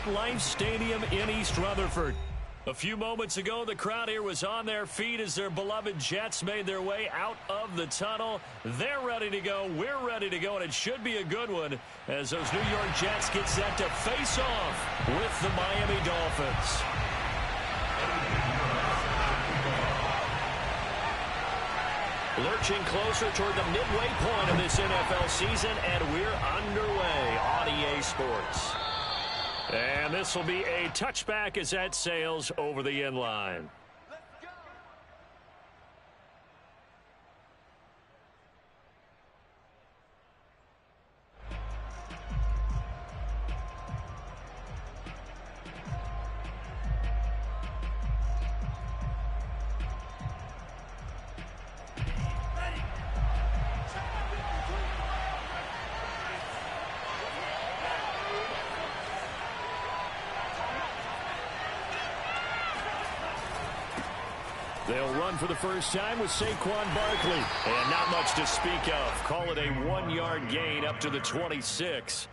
MetLife Stadium in East Rutherford. A few moments ago, the crowd here was on their feet as their beloved Jets made their way out of the tunnel. They're ready to go. We're ready to go, and it should be a good one as those New York Jets get set to face off with the Miami Dolphins. Lurching closer toward the midway point of this NFL season, and we're underway on EA Sports. And this will be a touchback as that sails over the end line. They'll run for the first time with Saquon Barkley. And not much to speak of. Call it a 1-yard gain up to the 26.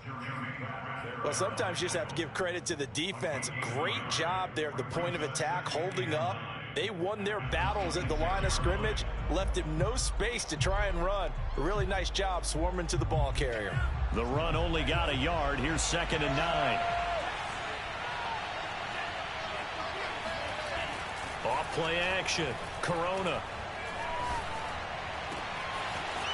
Well, sometimes you just have to give credit to the defense. Great job there at the point of attack, holding up. They won their battles at the line of scrimmage, left him no space to try and run. A really nice job swarming to the ball carrier. The run only got a yard. Here's 2nd and 9. Off play action. Corona.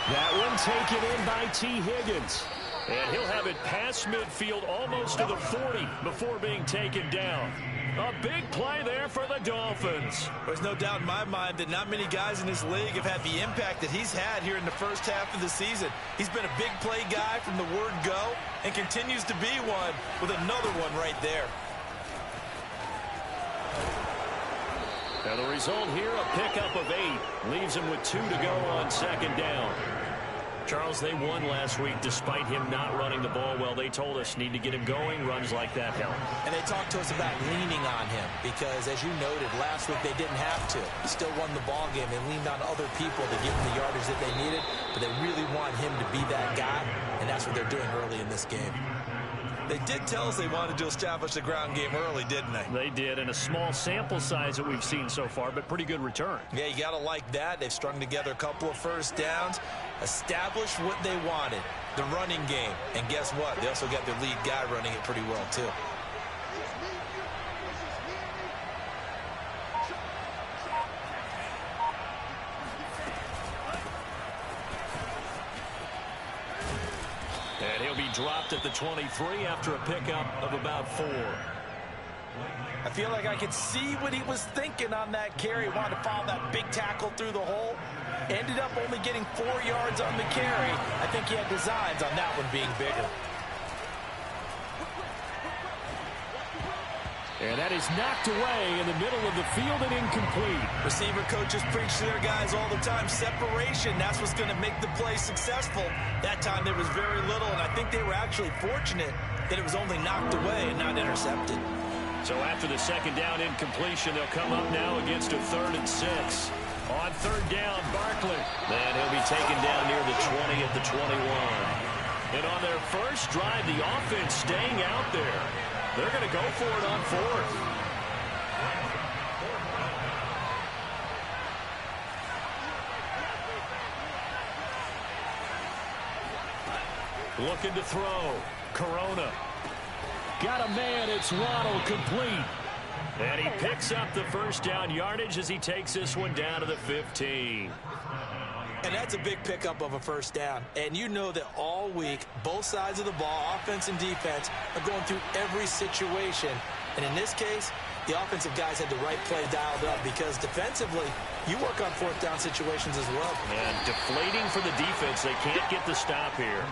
That one taken in by T. Higgins. And he'll have it past midfield almost to the 40 before being taken down. A big play there for the Dolphins. There's no doubt in my mind that not many guys in this league have had the impact that he's had here in the first half of the season. He's been a big play guy from the word go and continues to be one with another one right there. Now the result here, a pickup of 8. Leaves him with 2 to go on 2nd down. Charles, they won last week despite him not running the ball well. They told us need to get him going. Runs like that help. And they talked to us about leaning on him because, as you noted, last week they didn't have to. Still won the ball game. They leaned on other people to give them the yardage that they needed, but they really want him to be that guy, and that's what they're doing early in this game. They did tell us they wanted to establish the ground game early, didn't they? They did, and a small sample size that we've seen so far, but pretty good return. Yeah, you got to like that. They've strung together a couple of first downs, established what they wanted, the running game. And guess what? They also got their lead guy running it pretty well, too. And he'll be dropped at the 23 after a pickup of about 4. I feel like I could see what he was thinking on that carry. Wanted to follow that big tackle through the hole. Ended up only getting 4 yards on the carry. I think he had designs on that one being bigger. And that is knocked away in the middle of the field and incomplete. Receiver coaches preach to their guys all the time. Separation, that's what's going to make the play successful. That time there was very little, and I think they were actually fortunate that it was only knocked away and not intercepted. So after the 2nd down incompletion, they'll come up now against a 3rd and 6. On 3rd down, Barkley. Then he'll be taken down near the 20 at the 21. And on their first drive, the offense staying out there. They're going to go for it on 4th. Looking to throw. Corona. Got a man. It's Waddle, complete. And he picks up the first down yardage as he takes this one down to the 15. And that's a big pickup of a first down. And you know that all week, both sides of the ball, offense and defense, are going through every situation. And in this case, the offensive guys had the right play dialed up because defensively, you work on 4th down situations as well. And deflating for the defense. They can't get the stop here.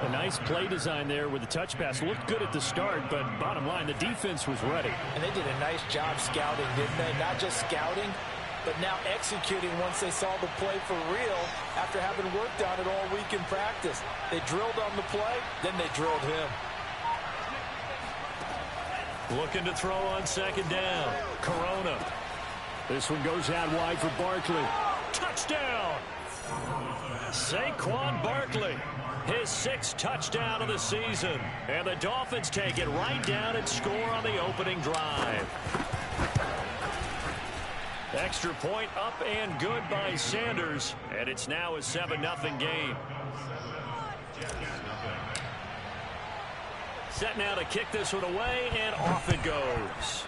A nice play design there with the touch pass. Looked good at the start, but bottom line, the defense was ready. And they did a nice job scouting, didn't they? Not just scouting, but now executing once they saw the play for real after having worked on it all week in practice. They drilled on the play, then they drilled him. Looking to throw on 2nd down. Corona. This one goes out wide for Barkley. Touchdown! Saquon Barkley, his 6th touchdown of the season. And the Dolphins take it right down and score on the opening drive. Extra point up and good by Sanders. And it's now a 7-0 game. Set now to kick this one away, and off it goes.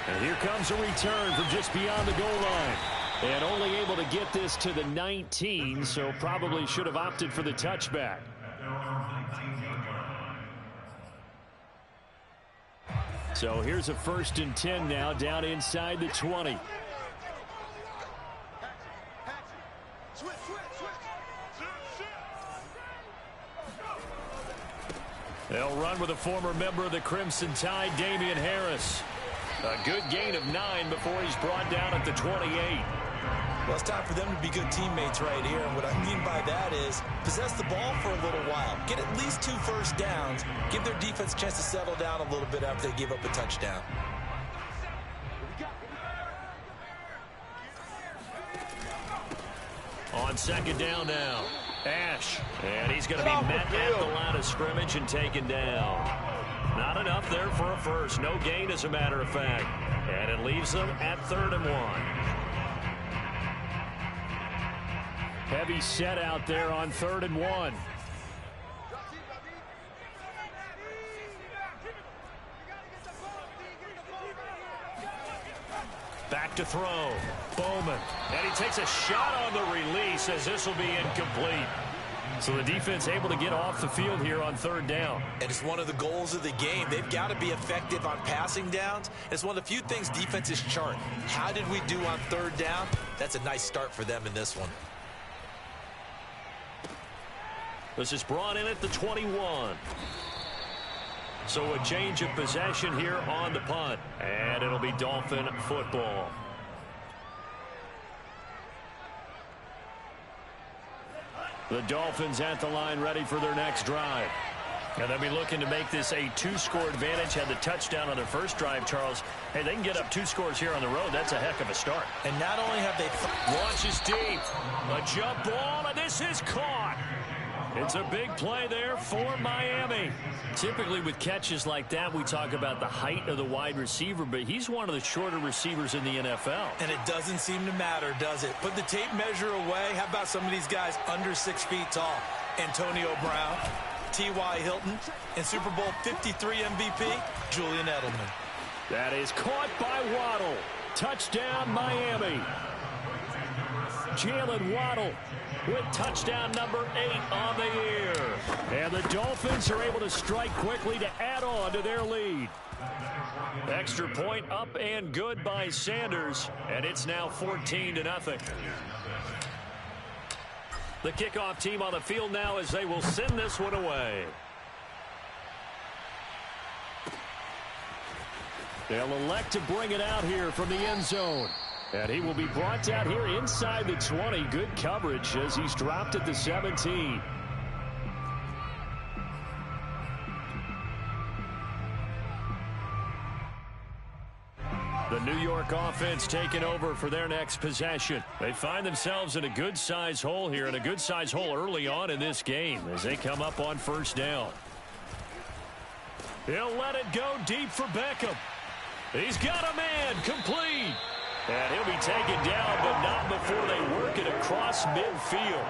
And here comes a return from just beyond the goal line. And only able to get this to the 19, so probably should have opted for the touchback. So here's a 1st and 10 now, down inside the 20. They'll run with a former member of the Crimson Tide, Damian Harris. A good gain of 9 before he's brought down at the 28. Well, it's time for them to be good teammates right here. And what I mean by that is possess the ball for a little while. Get at least 2 first downs. Give their defense a chance to settle down a little bit after they give up a touchdown. On 2nd down now, Ash. And he's going to be met at the line of scrimmage and taken down. Not enough there for a first. No gain, as a matter of fact. And it leaves them at 3rd and 1. Heavy set out there on 3rd and 1. Back to throw. Bowman. And he takes a shot on the release as this will be incomplete. So the defense able to get off the field here on 3rd down. And it's one of the goals of the game. They've got to be effective on passing downs. It's one of the few things defenses chart. How did we do on 3rd down? That's a nice start for them in this one. This is brought in at the 21. So a change of possession here on the punt. And it'll be Dolphin football. The Dolphins at the line ready for their next drive. And they'll be looking to make this a 2-score advantage. Had the touchdown on their first drive, Charles. Hey, they can get up 2 scores here on the road. That's a heck of a start. And not only have they... Launches deep. A jump ball, and this is caught. It's a big play there for Miami. Typically with catches like that, we talk about the height of the wide receiver, but he's one of the shorter receivers in the NFL. And it doesn't seem to matter, does it? Put the tape measure away. How about some of these guys under 6 feet tall? Antonio Brown, T.Y. Hilton, and Super Bowl 53 MVP, Julian Edelman. That is caught by Waddle. Touchdown, Miami. Jalen Waddle with touchdown number 8 on the year. And the Dolphins are able to strike quickly to add on to their lead. Extra point up and good by Sanders. And it's now 14-0. The kickoff team on the field now as they will send this one away. They'll elect to bring it out here from the end zone. And he will be brought down here inside the 20. Good coverage as he's dropped at the 17. The New York offense taking over for their next possession. They find themselves in a good-sized hole here, and a good-sized hole early on in this game as they come up on 1st down. He'll let it go deep for Beckham. He's got a man, complete. And he'll be taken down, but not before they work it across midfield.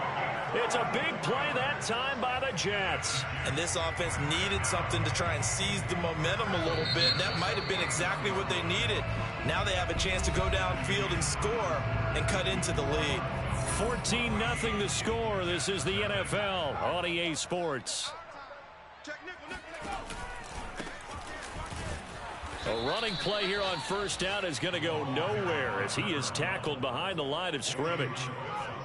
It's a big play that time by the Jets. And this offense needed something to try and seize the momentum a little bit. That might have been exactly what they needed. Now they have a chance to go downfield and score and cut into the lead. 14-0 the score. This is the NFL on EA Sports. A running play here on 1st down is going to go nowhere as he is tackled behind the line of scrimmage.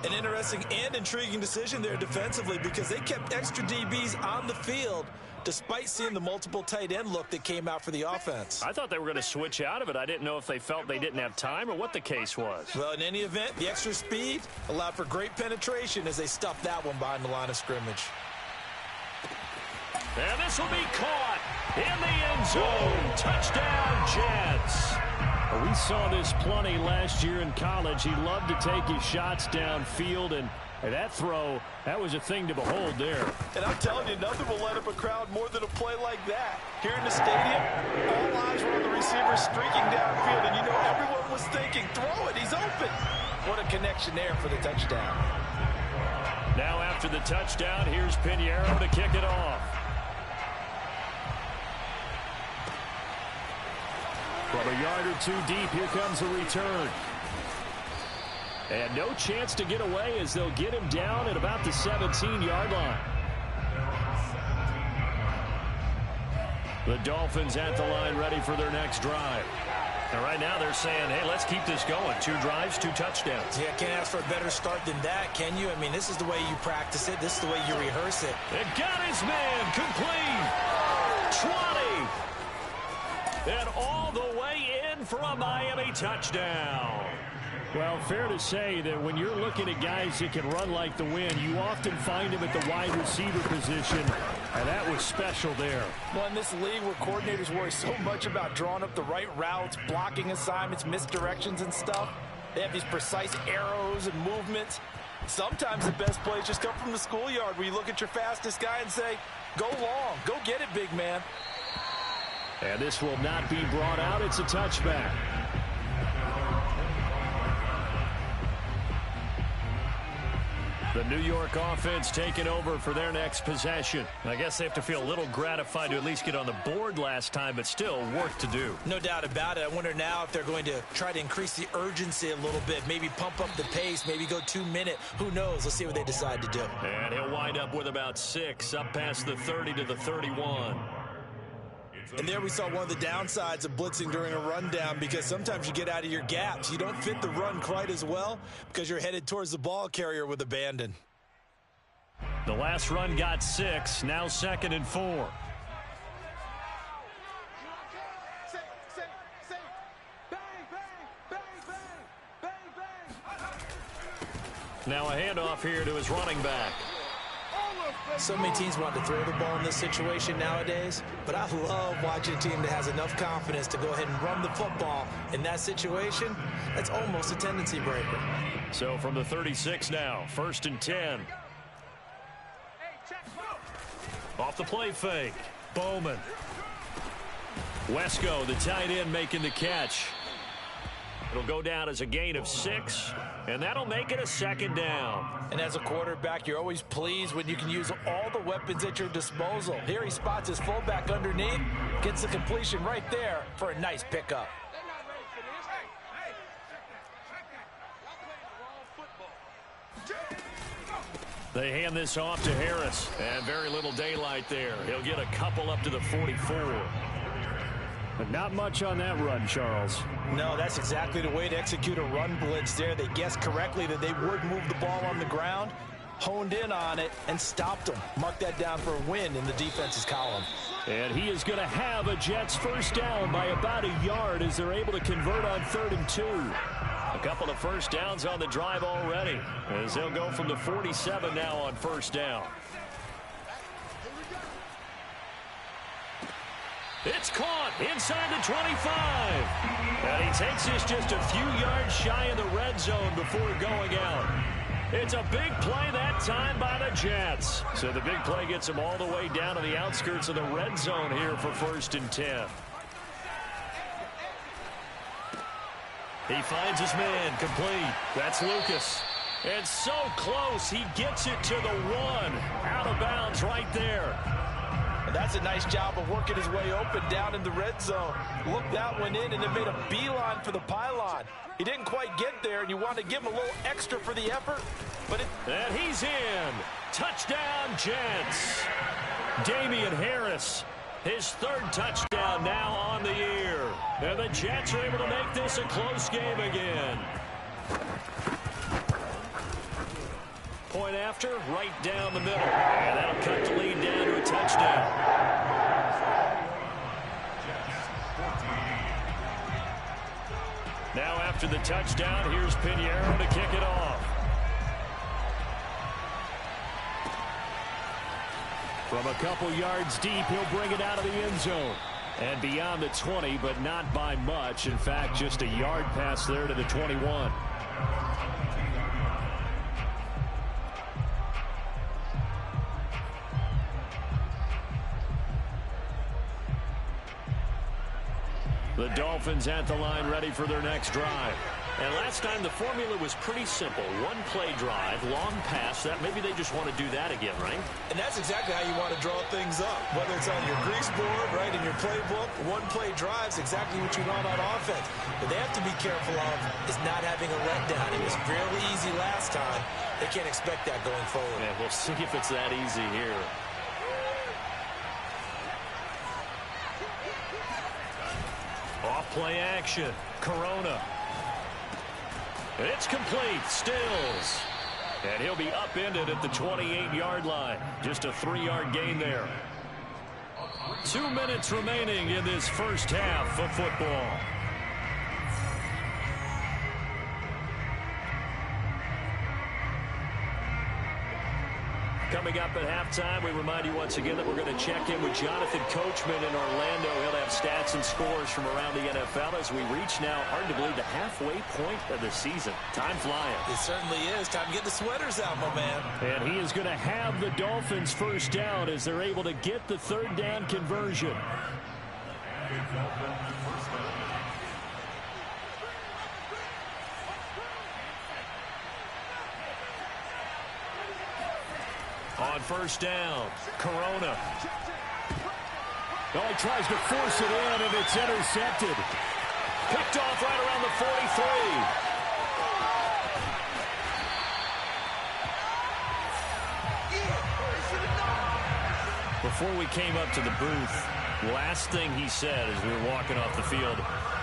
An interesting and intriguing decision there defensively because they kept extra DBs on the field despite seeing the multiple tight end look that came out for the offense. I thought they were going to switch out of it. I didn't know if they felt they didn't have time or what the case was. Well, in any event, the extra speed allowed for great penetration as they stuffed that one behind the line of scrimmage. And this will be caught in the end zone. Touchdown, Jets. We saw this plenty last year in college. He loved to take his shots downfield, and that throw, that was a thing to behold there. And I'm telling you, nothing will light up a crowd more than a play like that. Here in the stadium, all eyes were on the receiver streaking downfield, and you know everyone was thinking, throw it, he's open. What a connection there for the touchdown. Now after the touchdown, here's Pinheiro to kick it off. From a yard or two deep, here comes a return. And no chance to get away as they'll get him down at about the 17-yard line. The Dolphins at the line ready for their next drive. And right now they're saying, hey, let's keep this going. 2 drives, 2 touchdowns. Yeah, can't ask for a better start than that, can you? I mean, this is the way you practice it. This is the way you rehearse it. It got his man complete. 20. And all the way in for a Miami touchdown. Well, fair to say that when you're looking at guys that can run like the wind, you often find them at the wide receiver position, and that was special there. Well, in this league where coordinators worry so much about drawing up the right routes, blocking assignments, misdirections and stuff, they have these precise arrows and movements. Sometimes the best plays just come from the schoolyard where you look at your fastest guy and say, go long, go get it, big man. And this will not be brought out. It's a touchback. The New York offense taking over for their next possession. I guess they have to feel a little gratified to at least get on the board last time, but still work to do. No doubt about it. I wonder now if they're going to try to increase the urgency a little bit, maybe pump up the pace, maybe go 2 minute. Who knows? Let's see what they decide to do. And he'll wind up with about 6, up past the 30 to the 31. And there we saw one of the downsides of blitzing during a rundown, because sometimes you get out of your gaps. You don't fit the run quite as well because you're headed towards the ball carrier with abandon. The last run got 6, now 2nd and 4. Now a handoff here to his running back. So many teams want to throw the ball in this situation nowadays, but I love watching a team that has enough confidence to go ahead and run the football in that situation. That's almost a tendency breaker. So from the 36 now, 1st and 10. Off the play fake, Bowman. Wesco, the tight end, making the catch. It'll go down as a gain of 6, and that'll make it a 2nd down. And as a quarterback, you're always pleased when you can use all the weapons at your disposal. Here he spots his fullback underneath, gets the completion right there for a nice pickup. They hand this off to Harris, and very little daylight there. He'll get a couple up to the 44. But not much on that run, Charles. No, that's exactly the way to execute a run blitz there. They guessed correctly that they would move the ball on the ground, honed in on it, and stopped them. Mark that down for a win in the defense's column. And he is going to have a Jets first down by about a yard as they're able to convert on 3rd and 2. A couple of first downs on the drive already, as they'll go from the 47 now on 1st down. It's caught inside the 25. And he takes this just a few yards shy of the red zone before going out. It's a big play that time by the Jets. So the big play gets him all the way down to the outskirts of the red zone here for 1st and 10. He finds his man complete. That's Lucas. And so close, he gets it to the 1. Out of bounds right there. And that's a nice job of working his way open down in the red zone. Looked that one in and then made a beeline for the pylon. He didn't quite get there, and you want to give him a little extra for the effort. And he's in. Touchdown, Jets. Damian Harris, his 3rd touchdown now on the year. And the Jets are able to make this a close game again. Point after, right down the middle. And that'll cut the lead down to a touchdown. Now after the touchdown, here's Pinheiro to kick it off. From a couple yards deep, he'll bring it out of the end zone. And beyond the 20, but not by much. In fact, just a yard pass there to the 21. The Dolphins at the line, ready for their next drive. And last time the formula was pretty simple. One play drive, long pass. That maybe they just want to do that again, right? And that's exactly how you want to draw things up. Whether it's on your grease board, right, in your playbook, one play drive is exactly what you want on offense. But they have to be careful of is not having a letdown. It was fairly easy last time. They can't expect that going forward. Yeah, we'll see if it's that easy here. Off play action. Corona. It's complete. Stills. And he'll be upended at the 28-yard line. Just a 3-yard gain there. 2 minutes remaining in this first half of football. Coming up at halftime, we remind you once again that we're going to check in with Jonathan Coachman in Orlando. He'll have stats and scores from around the NFL as we reach now, hard to believe, the halfway point of the season. Time flying. It certainly is. Time to get the sweaters out, my man. And he is going to have the Dolphins first down as they're able to get the third down conversion. On first down, Corona. Oh, he tries to force it in, and it's intercepted. Picked off right around the 43. Before we came up to the booth, last thing he said as we were walking off the field,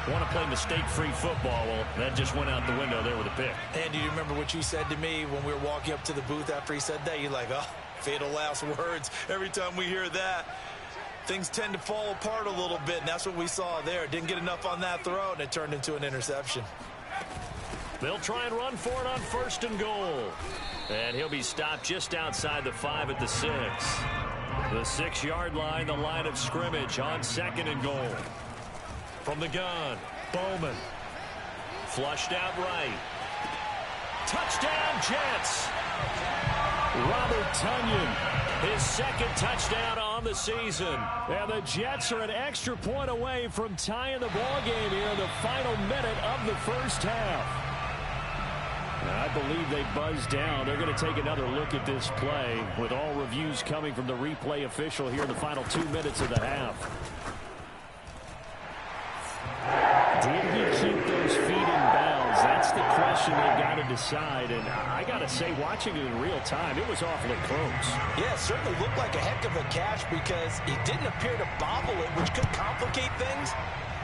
want to play mistake-free football. Well, that just went out the window there with a pick. And do you remember what you said to me when we were walking up to the booth after he said that? You're like, oh, fatal last words. Every time we hear that, things tend to fall apart a little bit, and that's what we saw there. Didn't get enough on that throw, and it turned into an interception. They'll try and run for it on first and goal. And he'll be stopped just outside the 5 at the 6. The 6-yard line, the line of scrimmage on second and goal. From the gun, Bowman. Flushed out right. Touchdown, Jets. Robert Tonyan, his second touchdown on the season. And the Jets are an extra point away from tying the ball game here in the final minute of the first half. I believe they buzzed down. They're going to take another look at this play with all reviews coming from the replay official here in the final 2 minutes of the half. Did he keep those feet in bounds? That's the question they've got to decide. And I got to say, watching it in real time, it was awfully close. Yeah, it certainly looked like a heck of a catch because he didn't appear to bobble it, which could complicate things.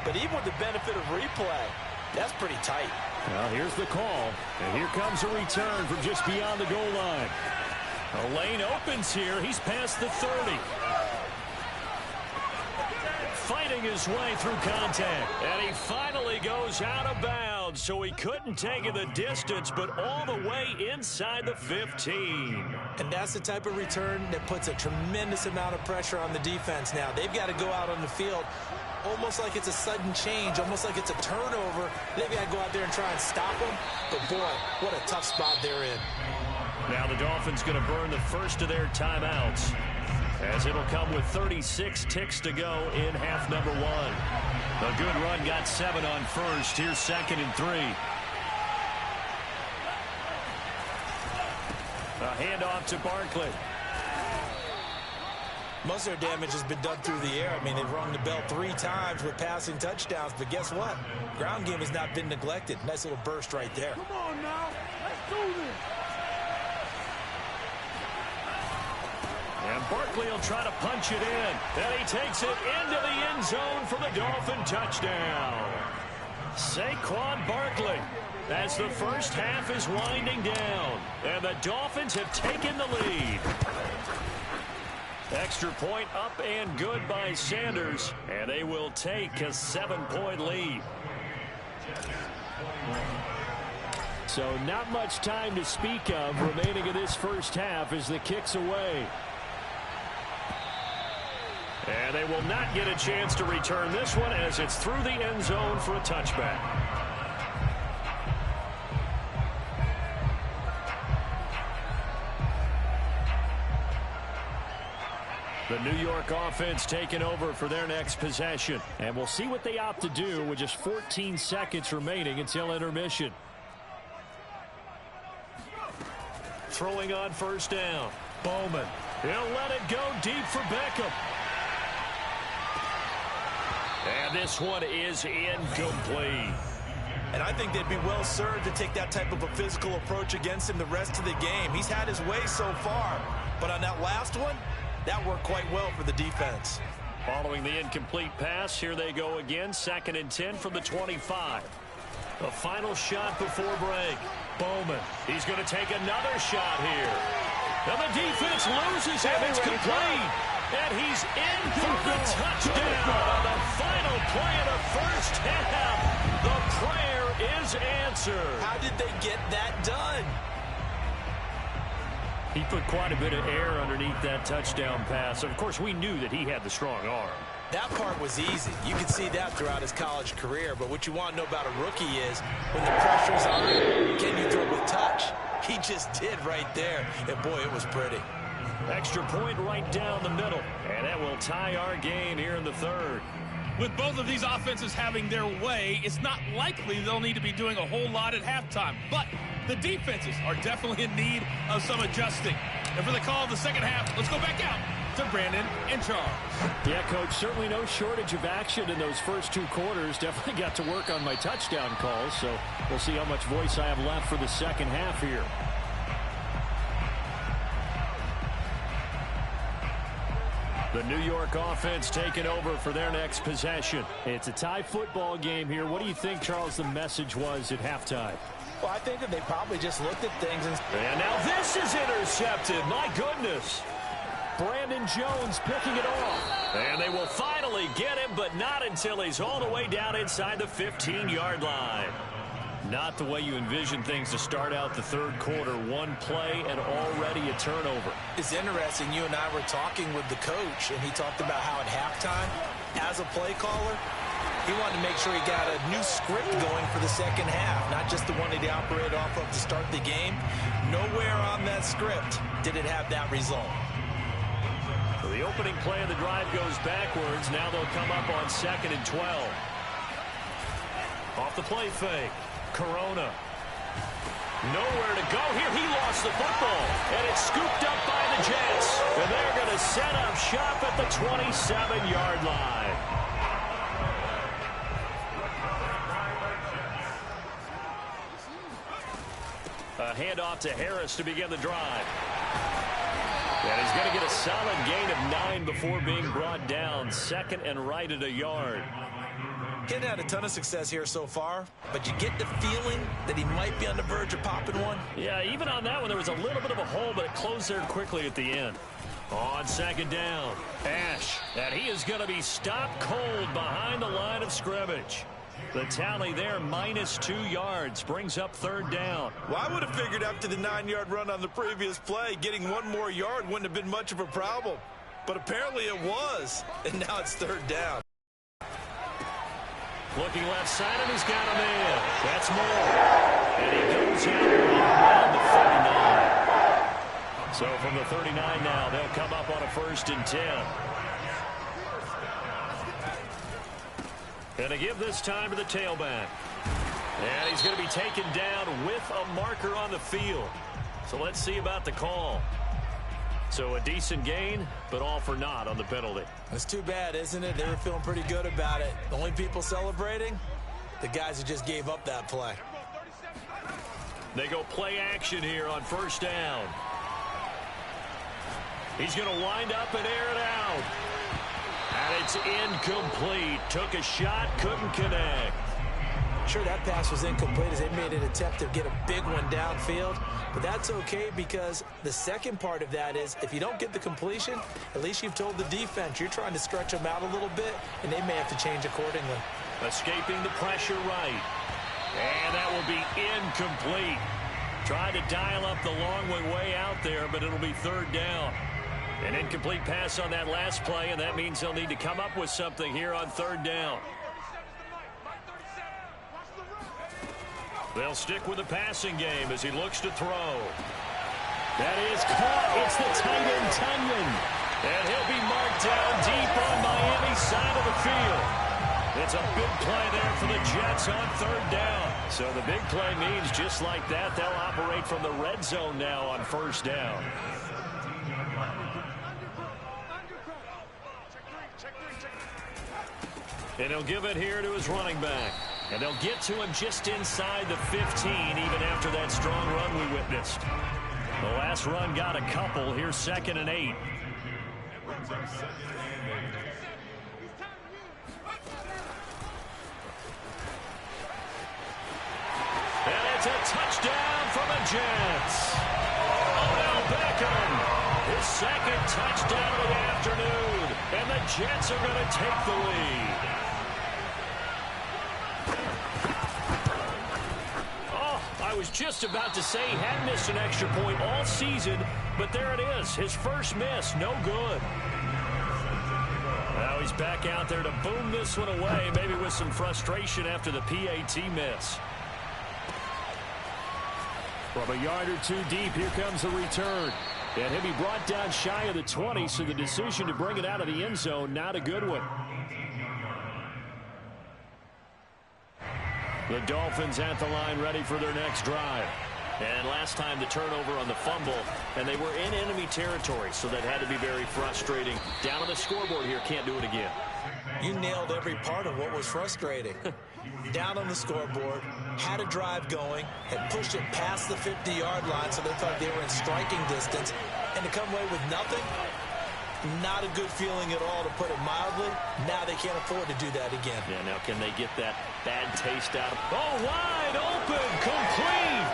But even with the benefit of replay, that's pretty tight. Well, here's the call. And here comes a return from just beyond the goal line. A lane opens here. He's past the 30. Fighting his way through contact. And he finally goes out of bounds, so he couldn't take it the distance, but all the way inside the 15. And that's the type of return that puts a tremendous amount of pressure on the defense now. They've got to go out on the field almost like it's a sudden change, almost like it's a turnover. They've got to go out there and try and stop them. But, boy, what a tough spot they're in. Now the Dolphins going to burn the first of their timeouts, as it'll come with 36 ticks to go in half number 1. A good run, got 7 on first. Here's second and 3. A handoff to Barkley. Most of their damage has been done through the air. I mean, they've rung the bell 3 times with passing touchdowns, but guess what? Ground game has not been neglected. Nice little burst right there. Come on now, let's do this. And Barkley will try to punch it in. And he takes it into the end zone for the Dolphin touchdown. Saquon Barkley, as the first half is winding down. And the Dolphins have taken the lead. Extra point up and good by Sanders. And they will take a 7-point lead. So not much time to speak of remaining in this first half as the kick's away. And they will not get a chance to return this one as it's through the end zone for a touchback. The New York offense taking over for their next possession. And we'll see what they opt to do with just 14 seconds remaining until intermission. Throwing on first down. Bowman. He'll let it go deep for Beckham. And this one is incomplete. And I think they'd be well served to take that type of a physical approach against him the rest of the game. He's had his way so far. But on that last one, that worked quite well for the defense. Following the incomplete pass, here they go again. 2nd and 10 from the 25. The final shot before break. Bowman. He's going to take another shot here. And the defense loses him. It's complete. And he's in for the touchdown on the final play of the first half. The prayer is answered. How did they get that done? He put quite a bit of air underneath that touchdown pass. Of course, we knew that he had the strong arm. That part was easy. You could see that throughout his college career. But what you want to know about a rookie is when the pressure's on, can you throw with touch? He just did right there. And, boy, it was pretty. Extra point right down the middle. And that will tie our game here in the third. With both of these offenses having their way, it's not likely they'll need to be doing a whole lot at halftime. But the defenses are definitely in need of some adjusting. And for the call of the second half, let's go back out to Brandon and Charles. Yeah, Coach, certainly no shortage of action in those first 2 quarters. Definitely got to work on my touchdown calls, so we'll see how much voice I have left for the second half here. The New York offense taking over for their next possession. It's a tie football game here. What do you think, Charles, the message was at halftime? Well, I think that they probably just looked at things And now this is intercepted. My goodness. Brandon Jones picking it off. And they will finally get him, but not until he's all the way down inside the 15-yard line. Not the way you envision things to start out the third quarter. One play and already a turnover. It's interesting. You and I were talking with the coach, and he talked about how at halftime, as a play caller, he wanted to make sure he got a new script going for the second half, not just the one that he operated off of to start the game. Nowhere on that script did it have that result. So the opening play of the drive goes backwards. Now they'll come up on 2nd and 12. Off the play fake. Corona. Nowhere to go here. He lost the football. And it's scooped up by the Jets. And they're going to set up shop at the 27-yard line. A handoff to Harris to begin the drive. And he's going to get a solid gain of 9 before being brought down. 2nd and right at a yard. He's had a ton of success here so far, but you get the feeling that he might be on the verge of popping one. Yeah, even on that one, there was a little bit of a hole, but it closed there quickly at the end. On 2nd down, Ash, and he is going to be stopped cold behind the line of scrimmage. The tally there, -2 yards, brings up 3rd down. Well, I would have figured after the 9-yard run on the previous play, getting 1 more yard wouldn't have been much of a problem. But apparently it was, and now it's 3rd down. Looking left side, and he's got a man. That's more. And he goes out around the 39. So from the 39 now, they'll come up on a 1st and 10. And to give this time to the tailback. And he's going to be taken down with a marker on the field. So let's see about the call. So a decent gain, but all for naught on the penalty. It's too bad, isn't it? They were feeling pretty good about it. The only people celebrating, the guys who just gave up that play. They go play action here on 1st down. He's going to wind up and air it out. And it's incomplete. Took a shot, couldn't connect. Sure, that pass was incomplete as they made an attempt to get a big one downfield. But that's okay because the second part of that is if you don't get the completion, at least you've told the defense you're trying to stretch them out a little bit, and they may have to change accordingly. Escaping the pressure right. And that will be incomplete. Tried to dial up the long way out there, but it'll be 3rd down. An incomplete pass on that last play, and that means they'll need to come up with something here on third down. They'll stick with the passing game as he looks to throw. That is caught. It's the tight end, Tunyon. And he'll be marked down deep on Miami's side of the field. It's a big play there for the Jets on third down. So the big play means just like that, they'll operate from the red zone now on first down. And he'll give it here to his running back. And they'll get to him just inside the 15, even after that strong run we witnessed. The last run got a couple. Here's 2nd and 8. And it's a touchdown for the Jets. Odell Beckham, his 2nd touchdown of the afternoon. And the Jets are going to take the lead. I was just about to say he hadn't missed an extra point all season, but there it is. His first miss, no good. Now he's back out there to boom this one away, maybe with some frustration after the PAT miss. From a yard or two deep, here comes the return. And he'll be brought down shy of the 20, so the decision to bring it out of the end zone, not a good one. The Dolphins at the line ready for their next drive. And last time the turnover on the fumble, and they were in enemy territory, so that had to be very frustrating. Down on the scoreboard here, can't do it again. You nailed every part of what was frustrating. Down on the scoreboard, had a drive going, had pushed it past the 50-yard line, so they thought they were in striking distance, and to come away with nothing, not a good feeling at all, to put it mildly. Now they can't afford to do that again. Yeah, now can they get that bad taste out? Oh, wide open, complete.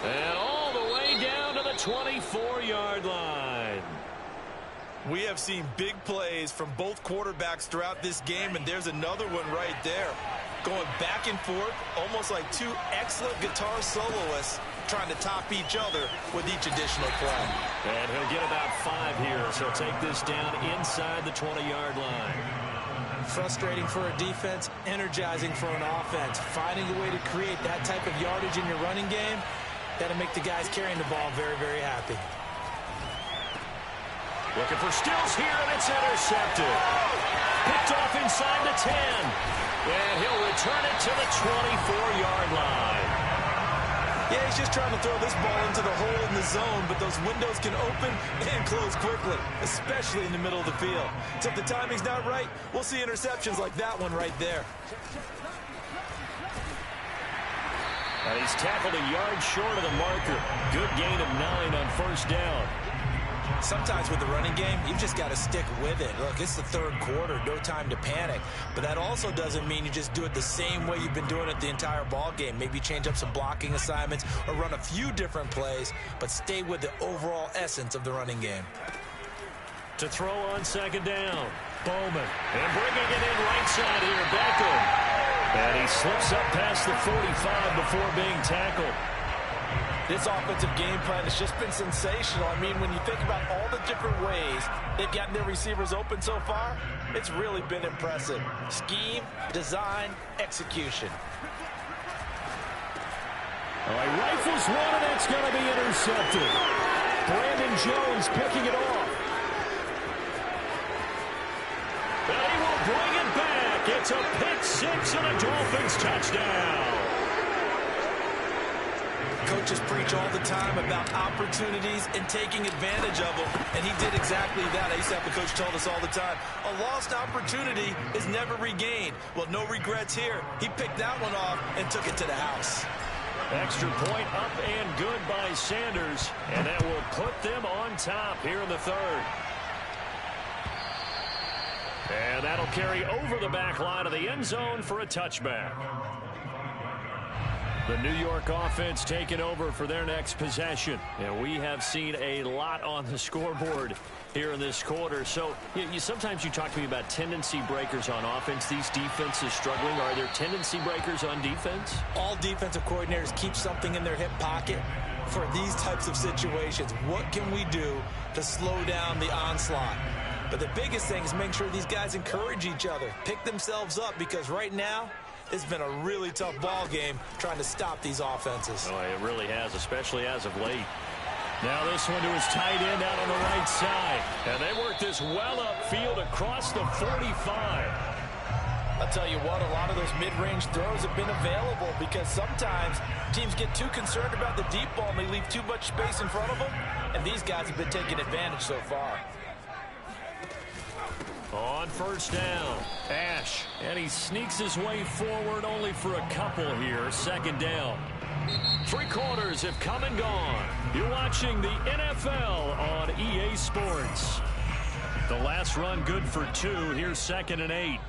And all the way down to the 24-yard line. We have seen big plays from both quarterbacks throughout this game, and there's another one right there. Going back and forth, almost like two excellent guitar soloists trying to top each other with each additional play. And he'll get about 5 here, so take this down inside the 20-yard line. Frustrating for a defense, energizing for an offense. Finding a way to create that type of yardage in your running game, that'll make the guys carrying the ball very, very happy. Looking for Stills here, and it's intercepted. Picked off inside the 10. And he'll return it to the 24-yard line. Yeah, he's just trying to throw this ball into the hole in the zone, but those windows can open and close quickly, especially in the middle of the field. So if the timing's not right, we'll see interceptions like that one right there. And he's tackled a yard short of the marker. Good gain of 9 on first down. Sometimes with the running game, you've just got to stick with it. Look, it's the third quarter, no time to panic. But that also doesn't mean you just do it the same way you've been doing it the entire ball game. Maybe change up some blocking assignments or run a few different plays, but stay with the overall essence of the running game. To throw on second down, Bowman. And bringing it in right side here, Beckham. And he slips up past the 45 before being tackled. This offensive game plan has just been sensational. I mean, when you think about all the different ways they've gotten their receivers open so far, it's really been impressive. Scheme, design, execution. All right, rifles one, and that's going to be intercepted. Brandon Jones picking it off. And he will bring it back. It's a pick six and a Dolphins touchdown. Coaches preach all the time about opportunities and taking advantage of them, and he did exactly that. I used to have a coach tell us all the time, a lost opportunity is never regained. Well, no regrets here. He picked that one off and took it to the house. Extra point up and good by Sanders, and that will put them on top here in the third. And that'll carry over the back line of the end zone for a touchback. The New York offense taking over for their next possession. And we have seen a lot on the scoreboard here in this quarter. So sometimes you talk to me about tendency breakers on offense. These defenses struggling. Are there tendency breakers on defense? All defensive coordinators keep something in their hip pocket for these types of situations. What can we do to slow down the onslaught? But the biggest thing is make sure these guys encourage each other, pick themselves up, because right now it's been a really tough ball game trying to stop these offenses. Oh, it really has, especially as of late. Now this one to his tight end out on the right side. And they work this well upfield across the 45. I'll tell you what, a lot of those mid-range throws have been available because sometimes teams get too concerned about the deep ball and they leave too much space in front of them. And these guys have been taking advantage so far. On first down, Ash, and he sneaks his way forward only for a couple here. Second down. 3 quarters have come and gone. You're watching the NFL on EA Sports. The last run good for 2. Here's 2nd and 8.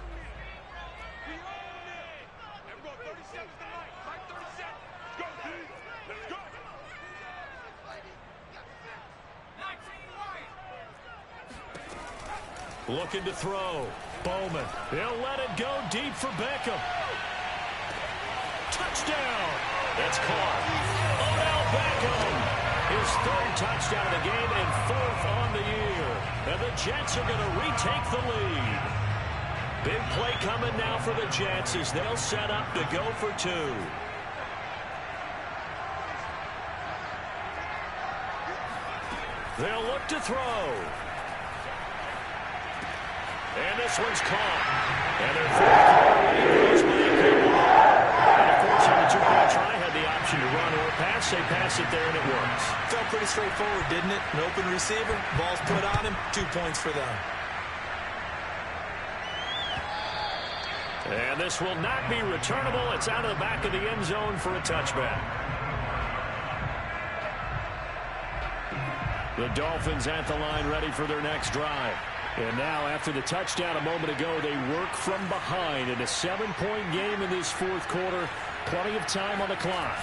Looking to throw. Bowman. He'll let it go deep for Beckham. Touchdown. It's caught. Odell Beckham. His 3rd touchdown of the game and 4th on the year. And the Jets are going to retake the lead. Big play coming now for the Jets as they'll set up to go for 2. They'll look to throw. And this one's caught. And their 4th quarter goes by a big ball. And of course, on the 2-point try, had the option to run or pass. They pass it there, and it works. Felt pretty straightforward, didn't it? An open receiver, ball's put on him, 2 points for them. And this will not be returnable. It's out of the back of the end zone for a touchback. The Dolphins at the line ready for their next drive. And now, after the touchdown a moment ago, they work from behind in a 7-point game in this 4th quarter. Plenty of time on the clock.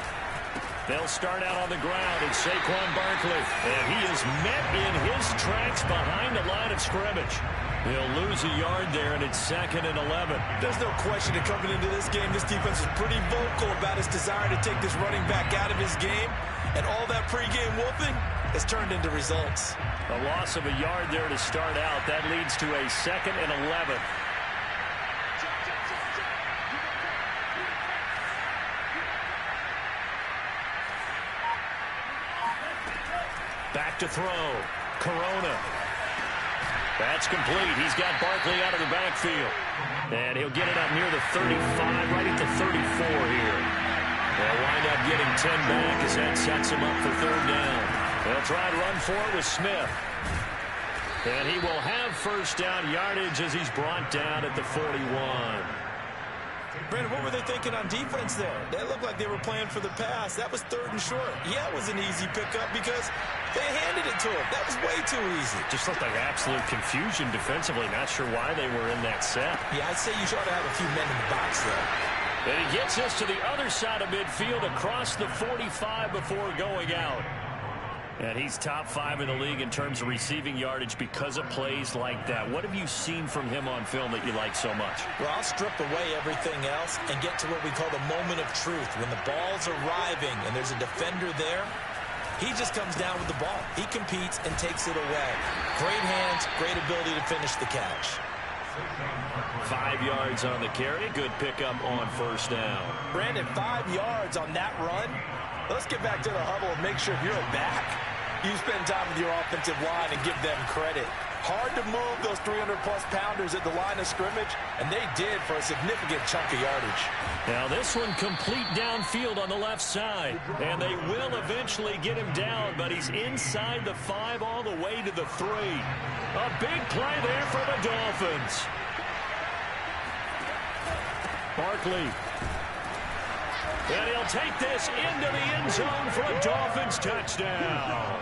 They'll start out on the ground, and Saquon Barkley. And he is met in his tracks behind the line of scrimmage. He'll lose a yard there, and it's 2nd and 11. There's no question that coming into this game, this defense is pretty vocal about its desire to take this running back out of his game. And all that pregame whooping has turned into results. A loss of a yard there to start out. That leads to a 2nd and 11. Back to throw. Corona. That's complete. He's got Barkley out of the backfield. And he'll get it up near the 35, right at the 34 here. They'll wind up getting 10 back as that sets him up for 3rd down. They'll try to run for it with Smith. And he will have first down yardage as he's brought down at the 41. Brandon, what were they thinking on defense there? They looked like they were playing for the pass. That was 3rd and short. Yeah, it was an easy pickup because they handed it to him. That was way too easy. Just looked like absolute confusion defensively. Not sure why they were in that set. Yeah, I'd say you ought to have a few men in the box there. And he gets us to the other side of midfield across the 45 before going out. And he's top 5 in the league in terms of receiving yardage because of plays like that. What have you seen from him on film that you like so much? Well, I'll strip away everything else and get to what we call the moment of truth. When the ball's arriving and there's a defender there, he just comes down with the ball. He competes and takes it away. Great hands, great ability to finish the catch. 5 yards on the carry. Good pickup on first down. Brandon, 5 yards on that run. Let's get back to the huddle and make sure if you're a back, you spend time with your offensive line and give them credit. Hard to move those 300-plus pounders at the line of scrimmage, and they did for a significant chunk of yardage. Now this one complete downfield on the left side, and they will eventually get him down, but he's inside the 5 all the way to the 3. A big play there for the Dolphins. Barkley. And he'll take this into the end zone for a Dolphins touchdown.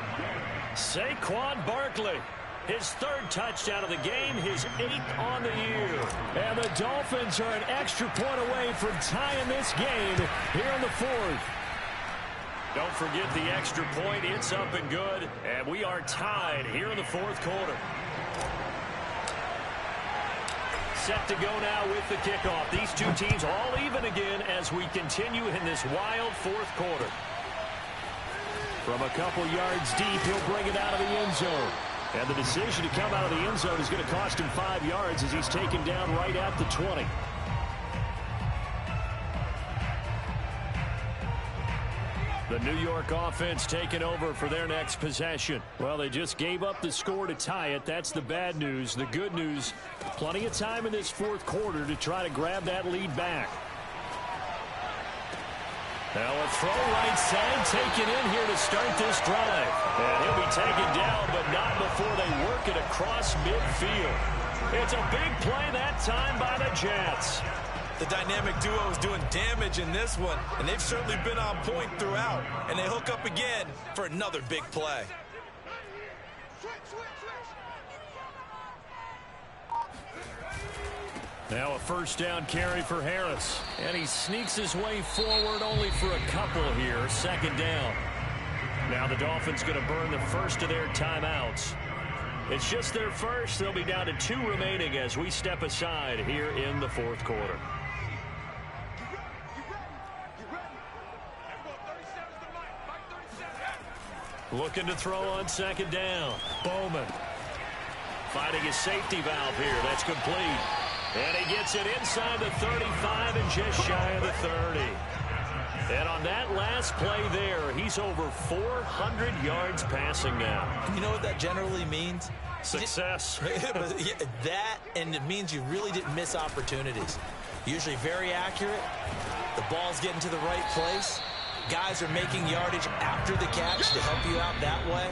Saquon Barkley, his 3rd touchdown of the game, his 8th on the year. And the Dolphins are an extra point away from tying this game here in the 4th. Don't forget the extra point. It's up and good. And we are tied here in the 4th quarter. Set to go now with the kickoff. These two teams all even again as we continue in this wild 4th quarter. From a couple yards deep, he'll bring it out of the end zone. And the decision to come out of the end zone is going to cost him 5 yards as he's taken down right at the 20. The New York offense taking over for their next possession. Well, they just gave up the score to tie it. That's the bad news. The good news, plenty of time in this fourth quarter to try to grab that lead back. Now a throw right side taken in here to start this drive. And he'll be taken down, but not before they work it across midfield. It's a big play that time by the Jets. The dynamic duo is doing damage in this one, and they've certainly been on point throughout. And they hook up again for another big play. Now a first down carry for Harris. And he sneaks his way forward only for a couple here. Second down. Now the Dolphins going to burn the first of their timeouts. It's just their first. They'll be down to 2 remaining as we step aside here in the fourth quarter. Looking to throw on second down. Bowman finding his safety valve here. That's complete. And he gets it inside the 35 and just shy of the 30. And on that last play there, he's over 400 yards passing now. You know what that generally means? Success. That, and it means you really didn't miss opportunities. Usually very accurate. The ball's getting to the right place. Guys are making yardage after the catch to help you out that way.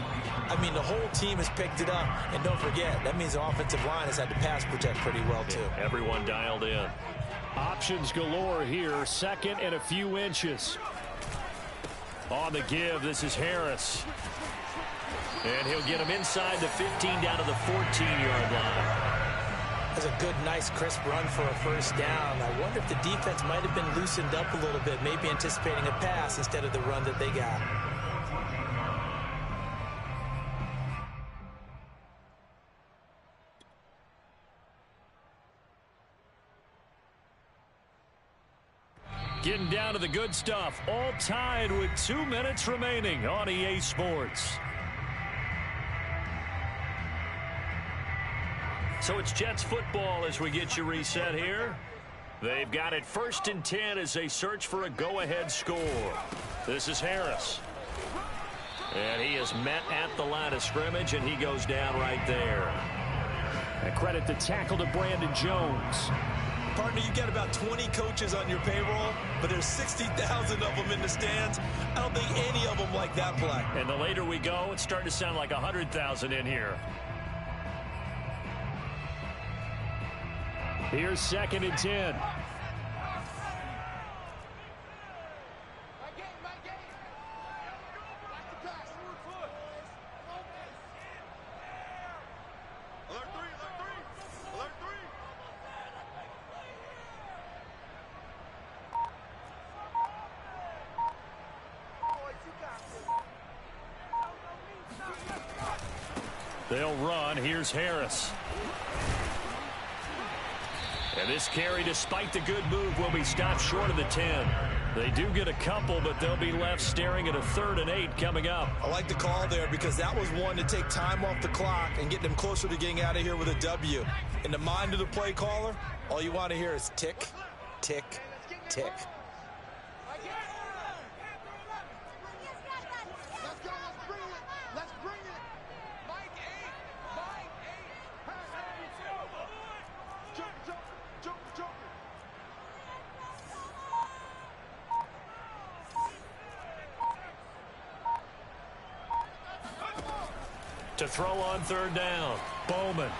I mean, the whole team has picked it up. And don't forget, that means the offensive line has had to pass protect pretty well, too. Yeah, everyone dialed in. Options galore here. Second and a few inches. On the give, this is Harris. And he'll get him inside the 15 down to the 14-yard line. That's a good, nice, crisp run for a first down. I wonder if the defense might have been loosened up a little bit, maybe anticipating a pass instead of the run that they got. Getting down to the good stuff. All tied with 2 minutes remaining on EA Sports. So it's Jets football as we get you reset here. They've got it 1st and 10 as they search for a go-ahead score. This is Harris. And he is met at the line of scrimmage, and he goes down right there. And credit the tackle to Brandon Jones. Partner, you got about 20 coaches on your payroll, but there's 60,000 of them in the stands. I don't think any of them like that play. And the later we go, it's starting to sound like 100,000 in here. Here's 2nd and 10. They'll run. Here's Harris. And this carry, despite the good move, will be stopped short of the 10. They do get a couple, but they'll be left staring at a 3rd and 8 coming up. I like the call there because that was one to take time off the clock and get them closer to getting out of here with a W. In the mind of the play caller, all you want to hear is tick, tick, tick. To throw on 3rd down. Bowman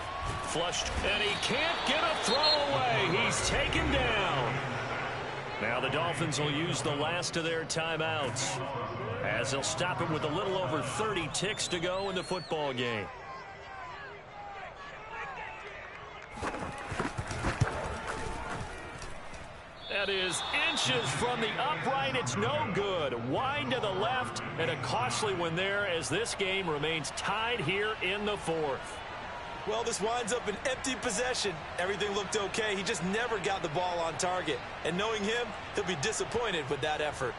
flushed, and he can't get a throw away. He's taken down. Now the Dolphins will use the last of their timeouts as they'll stop it with a little over 30 ticks to go in the football game. That is inches from the upright. It's no good. Wide to the left, and a costly one there as this game remains tied here in the 4th. Well, this winds up an empty possession. Everything looked okay. He just never got the ball on target. And knowing him, he'll be disappointed with that effort.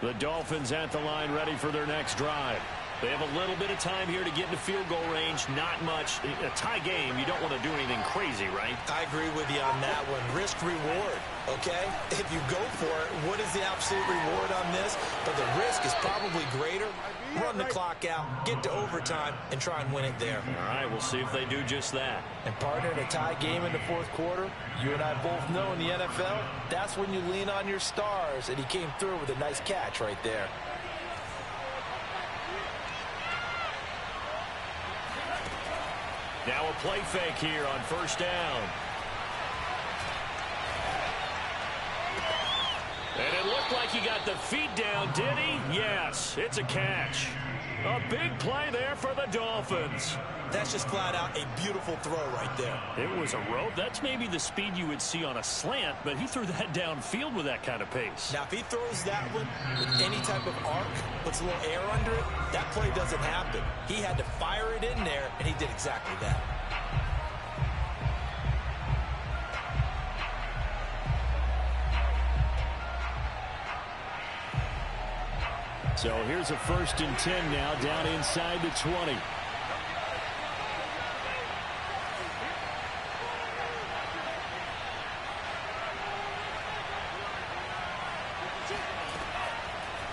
The Dolphins at the line ready for their next drive. They have a little bit of time here to get into field goal range. Not much. A tie game, you don't want to do anything crazy, right? I agree with you on that one. Risk reward, okay? If you go for it, what is the absolute reward on this? But the risk is probably greater. Run the clock out, get to overtime, and try and win it there. All right, we'll see if they do just that. And partner, in a tie game in the fourth quarter, you and I both know in the NFL, that's when you lean on your stars, and he came through with a nice catch right there. Now a play fake here on first down. And it looked like he got the feet down, did he? Yes, it's a catch. A big play there for the Dolphins. That's just flat out a beautiful throw right there. It was a rope. That's maybe the speed you would see on a slant, but he threw that downfield with that kind of pace. Now, if he throws that one with any type of arc, puts a little air under it, that play doesn't happen. He had to fire it in there, and he did exactly that. So here's a 1st and 10 now, down inside the 20.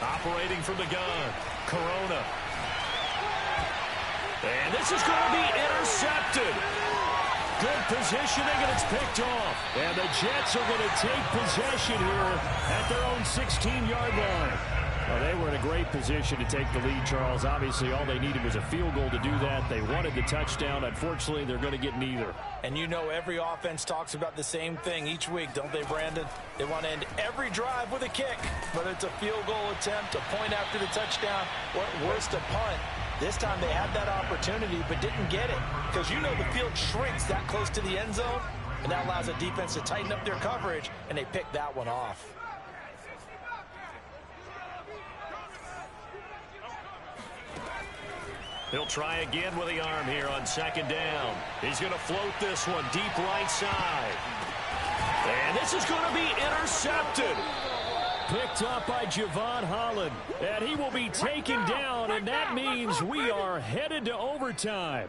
Operating from the gun, Corona. And this is going to be intercepted. Good positioning, and it's picked off. And the Jets are going to take possession here at their own 16-yard line. Well, they were in a great position to take the lead, Charles. Obviously, all they needed was a field goal to do that. They wanted the touchdown. Unfortunately, they're going to get neither. And you know every offense talks about the same thing each week, don't they, Brandon? They want to end every drive with a kick, whether it's a field goal attempt, a point after the touchdown, or at worst, a punt. This time they had that opportunity but didn't get it because you know the field shrinks that close to the end zone, and that allows the defense to tighten up their coverage, and they picked that one off. He'll try again with the arm here on 2nd down. He's going to float this one deep right side. And this is going to be intercepted. Picked up by Javon Holland. And he will be taken down, and that means we are headed to overtime.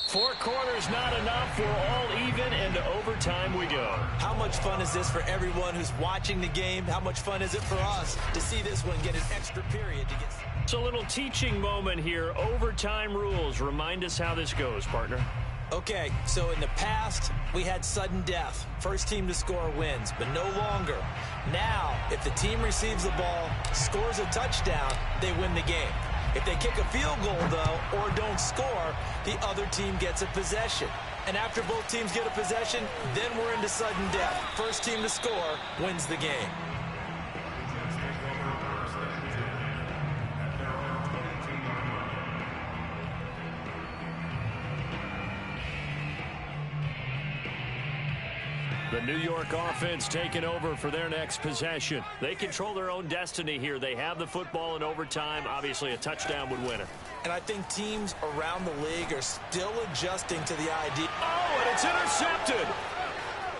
Four quarters not enough. We're all even, and to overtime we go. How much fun is this for everyone who's watching the game? How much fun is it for us to see this one get an extra period to get... It's a little teaching moment here. Overtime rules. Remind us how this goes, partner. Okay, so in the past, we had sudden death. First team to score wins, but no longer. Now, if the team receives the ball, scores a touchdown, they win the game. If they kick a field goal, though, or don't score, the other team gets a possession. And after both teams get a possession, then we're into sudden death. First team to score wins the game. The New York offense taking over for their next possession. They control their own destiny here. They have the football in overtime. Obviously, a touchdown would win it. And I think teams around the league are still adjusting to the idea. Oh, and it's intercepted.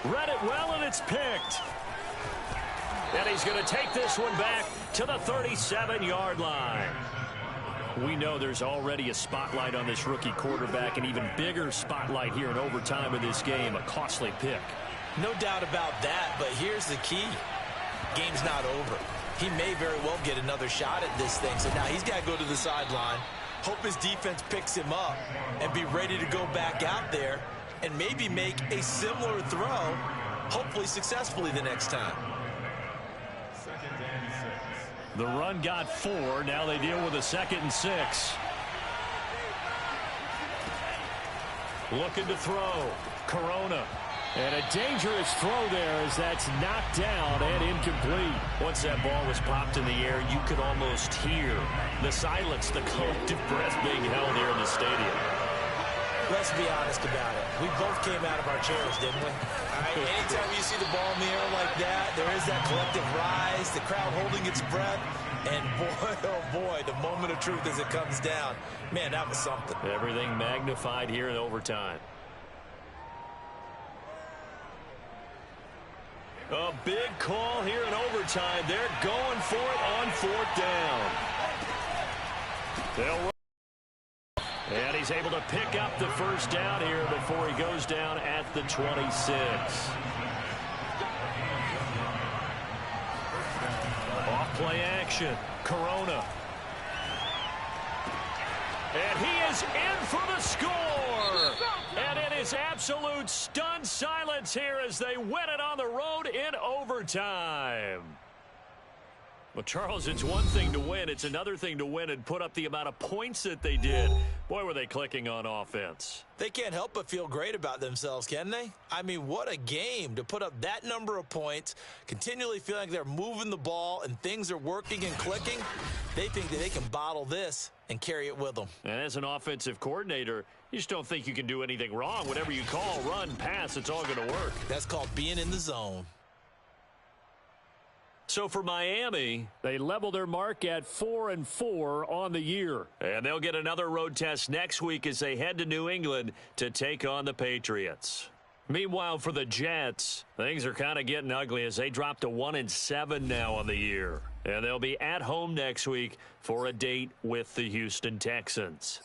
Read it well, and it's picked. And he's going to take this one back to the 37-yard line. We know there's already a spotlight on this rookie quarterback, an even bigger spotlight here in overtime of this game, a costly pick. No doubt about that, but here's the key. Game's not over. He may very well get another shot at this thing, so now he's got to go to the sideline, hope his defense picks him up, and be ready to go back out there and maybe make a similar throw, hopefully successfully the next time. The run got 4. Now they deal with a 2nd and 6. Looking to throw. Corona. And a dangerous throw there as that's knocked down and incomplete. Once that ball was popped in the air, you could almost hear the silence, the collective breath being held here in the stadium. Let's be honest about it. We both came out of our chairs, didn't we? All right, anytime you see the ball in the air like that, there is that collective rise, the crowd holding its breath, and boy, oh boy, the moment of truth as it comes down. Man, that was something. Everything magnified here in overtime. A big call here in overtime. They're going for it on 4th down. They'll run. And he's able to pick up the first down here before he goes down at the 26. Off play action. Corona. And he is in for the score. And it is absolute stunned silence here as they win it on the road in overtime. Well, Charles, it's one thing to win. It's another thing to win and put up the amount of points that they did. Boy, were they clicking on offense. They can't help but feel great about themselves, can they? I mean, what a game to put up that number of points, continually feeling like they're moving the ball and things are working and clicking. They think that they can bottle this and carry it with them. And as an offensive coordinator, you just don't think you can do anything wrong. Whatever you call, run, pass, it's all going to work. That's called being in the zone. So for Miami, they level their mark at 4-4 on the year. And they'll get another road test next week as they head to New England to take on the Patriots. Meanwhile, for the Jets, things are kind of getting ugly as they drop to 1-7 now on the year. And they'll be at home next week for a date with the Houston Texans.